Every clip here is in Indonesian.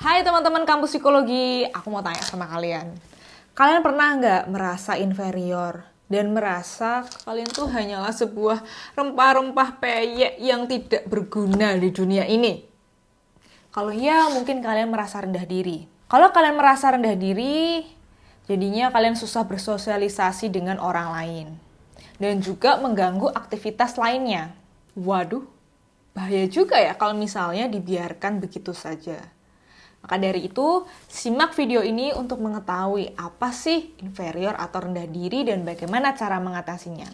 Hai teman-teman kampus psikologi, aku mau tanya sama kalian. Kalian pernah nggak merasa inferior dan merasa kalian tuh hanyalah sebuah rempah-rempah peyek yang tidak berguna di dunia ini? Kalau iya, mungkin kalian merasa rendah diri. Kalau kalian merasa rendah diri, jadinya kalian susah bersosialisasi dengan orang lain. Dan juga mengganggu aktivitas lainnya. Waduh, bahaya juga ya kalau misalnya dibiarkan begitu saja. Maka dari itu, simak video ini untuk mengetahui apa sih inferior atau rendah diri dan bagaimana cara mengatasinya.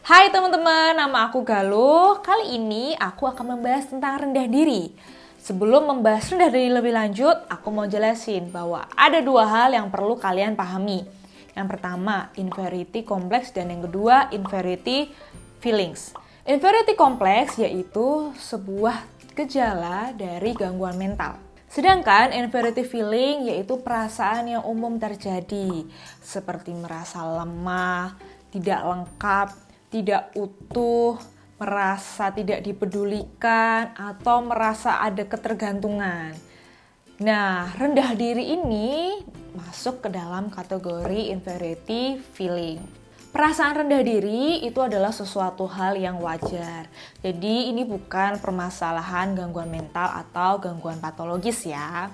Hai teman-teman, nama aku Galuh. Kali ini aku akan membahas tentang rendah diri. Sebelum membahas rendah diri lebih lanjut, aku mau jelasin bahwa ada dua hal yang perlu kalian pahami. Yang pertama, inferiority complex, dan yang kedua, inferiority feelings. Inferiority complex yaitu sebuah gejala dari gangguan mental. Sedangkan inferiority feeling yaitu perasaan yang umum terjadi, seperti merasa lemah, tidak lengkap, tidak utuh, merasa tidak dipedulikan, atau merasa ada ketergantungan. Nah, rendah diri ini masuk ke dalam kategori inferiority feeling. Perasaan rendah diri itu adalah sesuatu hal yang wajar. Jadi ini bukan permasalahan gangguan mental atau gangguan patologis ya.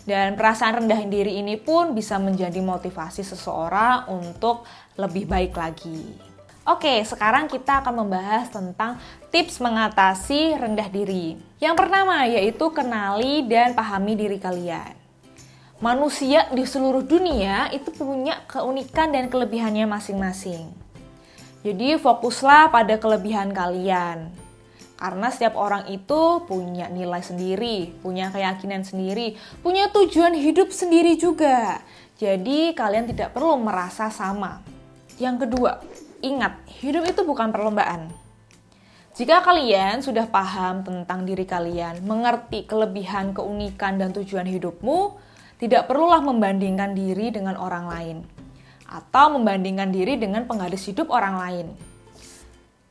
Dan perasaan rendah diri ini pun bisa menjadi motivasi seseorang untuk lebih baik lagi. Oke, sekarang kita akan membahas tentang tips mengatasi rendah diri. Yang pertama yaitu kenali dan pahami diri kalian. Manusia di seluruh dunia itu punya keunikan dan kelebihannya masing-masing. Jadi fokuslah pada kelebihan kalian. Karena setiap orang itu punya nilai sendiri, punya keyakinan sendiri, punya tujuan hidup sendiri juga. Jadi kalian tidak perlu merasa sama. Yang kedua, ingat, hidup itu bukan perlombaan. Jika kalian sudah paham tentang diri kalian, mengerti kelebihan, keunikan, dan tujuan hidupmu, tidak perlulah membandingkan diri dengan orang lain atau membandingkan diri dengan penggaris hidup orang lain.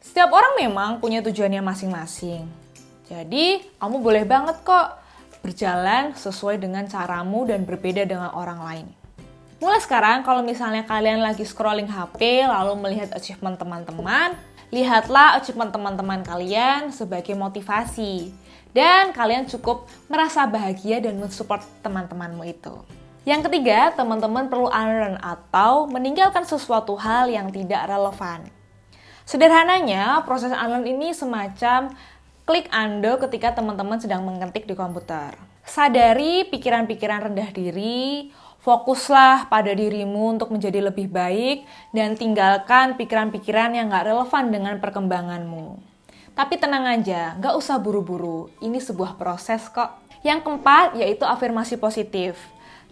Setiap orang memang punya tujuannya masing-masing. Jadi, kamu boleh banget kok berjalan sesuai dengan caramu dan berbeda dengan orang lain. Mulai sekarang, kalau misalnya kalian lagi scrolling HP lalu melihat achievement teman-teman, lihatlah achievement teman-teman kalian sebagai motivasi. Dan kalian cukup merasa bahagia dan mensupport teman-temanmu itu. Yang ketiga, teman-teman perlu unlearn atau meninggalkan sesuatu hal yang tidak relevan. Sederhananya, proses unlearn ini semacam klik undo ketika teman-teman sedang mengetik di komputer. Sadari pikiran-pikiran rendah diri, fokuslah pada dirimu untuk menjadi lebih baik, dan tinggalkan pikiran-pikiran yang gak relevan dengan perkembanganmu. Tapi tenang aja, gak usah buru-buru, ini sebuah proses kok. Yang keempat yaitu afirmasi positif.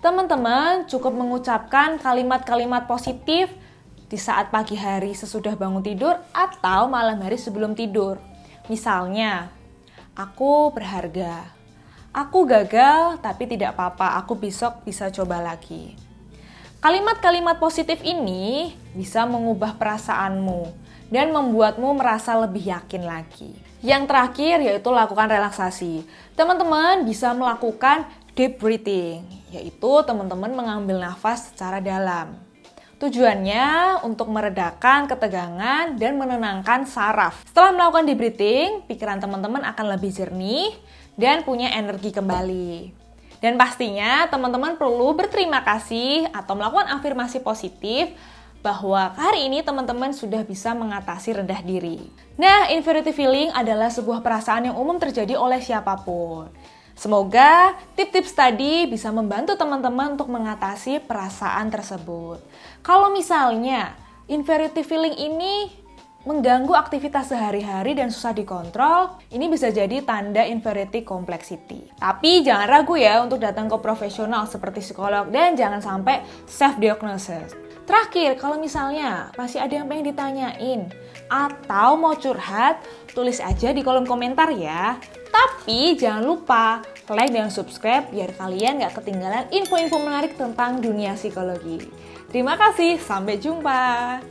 Teman-teman cukup mengucapkan kalimat-kalimat positif di saat pagi hari sesudah bangun tidur atau malam hari sebelum tidur. Misalnya, aku berharga, aku gagal tapi tidak apa-apa, aku besok bisa coba lagi. Kalimat-kalimat positif ini bisa mengubah perasaanmu dan membuatmu merasa lebih yakin lagi. Yang terakhir yaitu lakukan relaksasi. Teman-teman bisa melakukan deep breathing, yaitu teman-teman mengambil nafas secara dalam. Tujuannya untuk meredakan ketegangan dan menenangkan saraf. Setelah melakukan deep breathing, pikiran teman-teman akan lebih jernih dan punya energi kembali. Dan pastinya teman-teman perlu berterima kasih atau melakukan afirmasi positif bahwa hari ini teman-teman sudah bisa mengatasi rendah diri. Nah, inferiority feeling adalah sebuah perasaan yang umum terjadi oleh siapapun. Semoga tips-tips tadi bisa membantu teman-teman untuk mengatasi perasaan tersebut. Kalau misalnya inferiority feeling ini mengganggu aktivitas sehari-hari dan susah dikontrol, ini bisa jadi tanda inferiority complexity. Tapi jangan ragu ya untuk datang ke profesional seperti psikolog dan jangan sampai self-diagnosis. Terakhir, kalau misalnya masih ada yang pengen ditanyain atau mau curhat, tulis aja di kolom komentar ya. Tapi jangan lupa like dan subscribe biar kalian gak ketinggalan info-info menarik tentang dunia psikologi. Terima kasih, sampai jumpa.